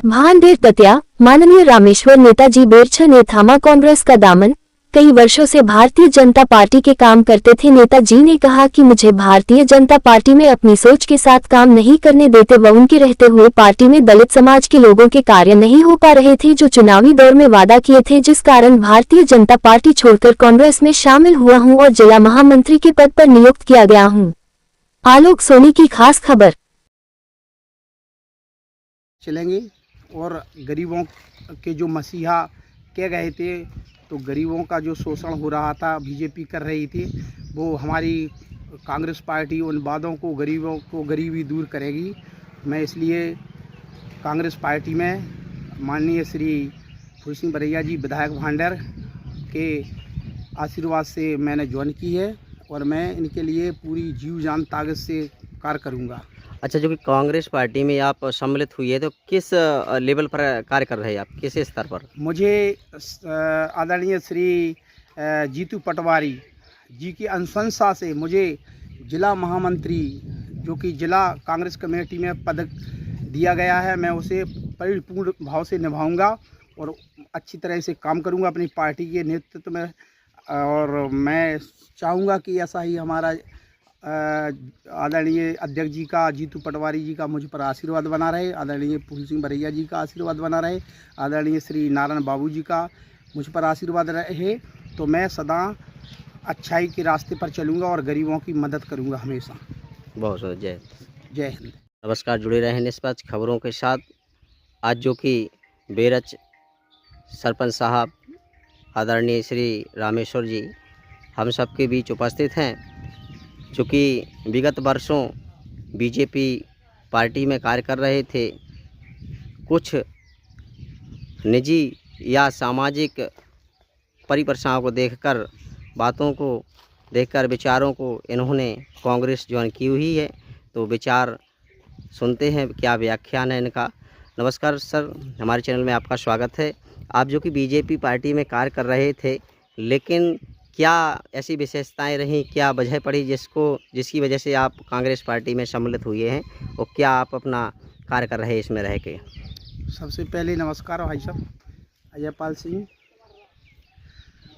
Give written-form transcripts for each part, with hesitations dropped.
भांडेर दतिया। माननीय रामेश्वर नेताजी बेरछा ने थामा कांग्रेस का दामन। कई वर्षों से भारतीय जनता पार्टी के काम करते थे। नेताजी ने कहा कि मुझे भारतीय जनता पार्टी में अपनी सोच के साथ काम नहीं करने देते व उनके रहते हुए पार्टी में दलित समाज के लोगों के कार्य नहीं हो पा रहे थे जो चुनावी दौर में वादा किए थे, जिस कारण भारतीय जनता पार्टी छोड़कर कांग्रेस में शामिल हुआ हूं और जिला महामंत्री के पद पर नियुक्त किया गया हूं। आलोक सोनी की खास खबर। चलेंगे और गरीबों के जो मसीहा कह गए थे, तो गरीबों का जो शोषण हो रहा था बीजेपी कर रही थी, वो हमारी कांग्रेस पार्टी उन वादों को गरीबों को गरीबी दूर करेगी। मैं इसलिए कांग्रेस पार्टी में माननीय श्री फूल बरैया जी विधायक भांडेर के आशीर्वाद से मैंने ज्वाइन की है और मैं इनके लिए पूरी जीव जान ताकत से कार्य करूँगा। अच्छा, जो कि कांग्रेस पार्टी में आप सम्मिलित हुई है, तो किस लेवल पर कार्य कर रहे हैं आप, किस स्तर पर? मुझे आदरणीय श्री जीतू पटवारी जी की अनुशंसा से मुझे जिला महामंत्री जो कि जिला कांग्रेस कमेटी में पदक दिया गया है। मैं उसे परिपूर्ण भाव से निभाऊंगा और अच्छी तरह से काम करूंगा अपनी पार्टी के नेतृत्व में, और मैं चाहूँगा कि ऐसा ही हमारा आदरणीय अध्यक्ष जी का, जीतू पटवारी जी का मुझ पर आशीर्वाद बना रहे, आदरणीय फूल सिंह बरैया जी का आशीर्वाद बना रहे, आदरणीय श्री नारायण बाबू जी का मुझ पर आशीर्वाद रहे, तो मैं सदा अच्छाई के रास्ते पर चलूँगा और गरीबों की मदद करूँगा हमेशा। बहुत बहुत जय जय हिंद। नमस्कार, जुड़े रहें निष्पक्ष खबरों के साथ। आज जो कि बेरच सरपंच साहब आदरणीय श्री रामेश्वर जी हम सबके बीच उपस्थित हैं, जो कि विगत वर्षों बीजेपी पार्टी में कार्य कर रहे थे। कुछ निजी या सामाजिक परिपरेशाओं को देखकर, बातों को देखकर, विचारों को इन्होंने कांग्रेस ज्वाइन की हुई है। तो विचार सुनते हैं, क्या व्याख्यान है इनका। नमस्कार सर, हमारे चैनल में आपका स्वागत है। आप जो कि बीजेपी पार्टी में कार्य कर रहे थे, लेकिन क्या ऐसी विशेषताएं रहीं, क्या वजह पड़ी जिसकी वजह से आप कांग्रेस पार्टी में सम्मिलित हुए हैं, और क्या आप अपना कार्य कर रहे हैं इसमें रह के? सबसे पहले नमस्कार भाई साहब, अजयपाल सिंह,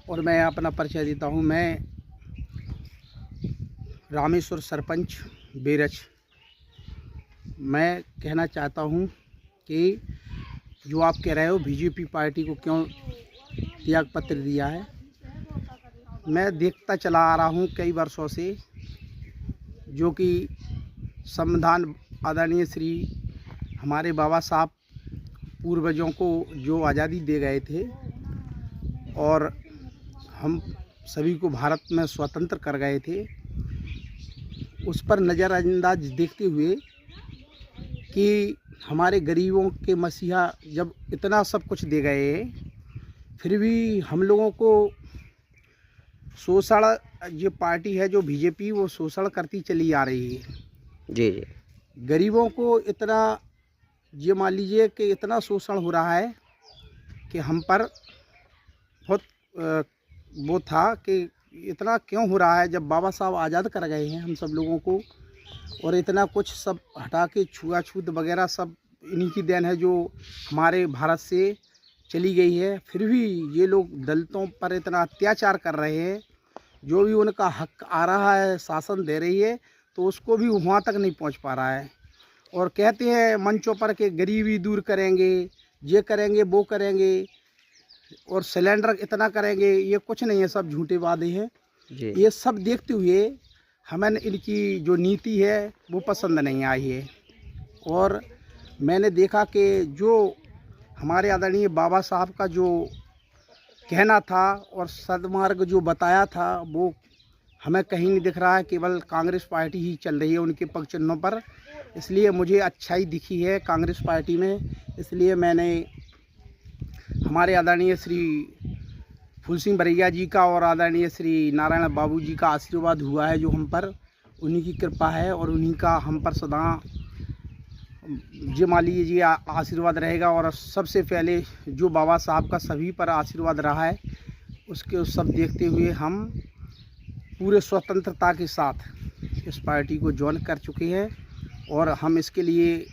और मैं अपना परिचय देता हूँ। मैं रामेश्वर सरपंच बेरच। मैं कहना चाहता हूँ कि जो आप कह रहे हो बीजेपी पार्टी को क्यों त्याग पत्र दिया है, मैं देखता चला आ रहा हूँ कई वर्षों से, जो कि संविधान आदरणीय श्री हमारे बाबा साहब पूर्वजों को जो आज़ादी दे गए थे और हम सभी को भारत में स्वतंत्र कर गए थे, उस पर नज़रअंदाज देखते हुए कि हमारे गरीबों के मसीहा जब इतना सब कुछ दे गए, फिर भी हम लोगों को शोषण, ये पार्टी है जो बीजेपी, वो शोषण करती चली आ रही है। जी जी। गरीबों को इतना, ये मान लीजिए कि इतना शोषण हो रहा है कि हम पर बहुत वो था कि इतना क्यों हो रहा है, जब बाबा साहब आज़ाद कर गए हैं हम सब लोगों को, और इतना कुछ सब हटा के छुआछूत वगैरह सब इन्हीं की देन है जो हमारे भारत से चली गई है। फिर भी ये लोग दलितों पर इतना अत्याचार कर रहे हैं, जो भी उनका हक आ रहा है, शासन दे रही है, तो उसको भी वहाँ तक नहीं पहुँच पा रहा है। और कहते हैं मंचों पर कि गरीबी दूर करेंगे, ये करेंगे, वो करेंगे, और सिलेंडर इतना करेंगे, ये कुछ नहीं है, सब झूठे वादे हैं। ये सब देखते हुए हमें इनकी जो नीति है वो पसंद नहीं आई है, और मैंने देखा कि जो हमारे आदरणीय बाबा साहब का जो कहना था और सदमार्ग जो बताया था, वो हमें कहीं नहीं दिख रहा है, केवल कांग्रेस पार्टी ही चल रही है उनके पग चिन्हों पर। इसलिए मुझे अच्छाई दिखी है कांग्रेस पार्टी में, इसलिए मैंने हमारे आदरणीय श्री फूल सिंह बरैया जी का और आदरणीय श्री नारायण बाबू जी का आशीर्वाद हुआ है जो हम पर, उन्हीं की कृपा है और उन्हीं का हम पर सदा ये मान लीजिए आशीर्वाद रहेगा। और सबसे पहले जो बाबा साहब का सभी पर आशीर्वाद रहा है, उसके सब देखते हुए हम पूरे स्वतंत्रता के साथ इस पार्टी को ज्वाइन कर चुके हैं, और हम इसके लिए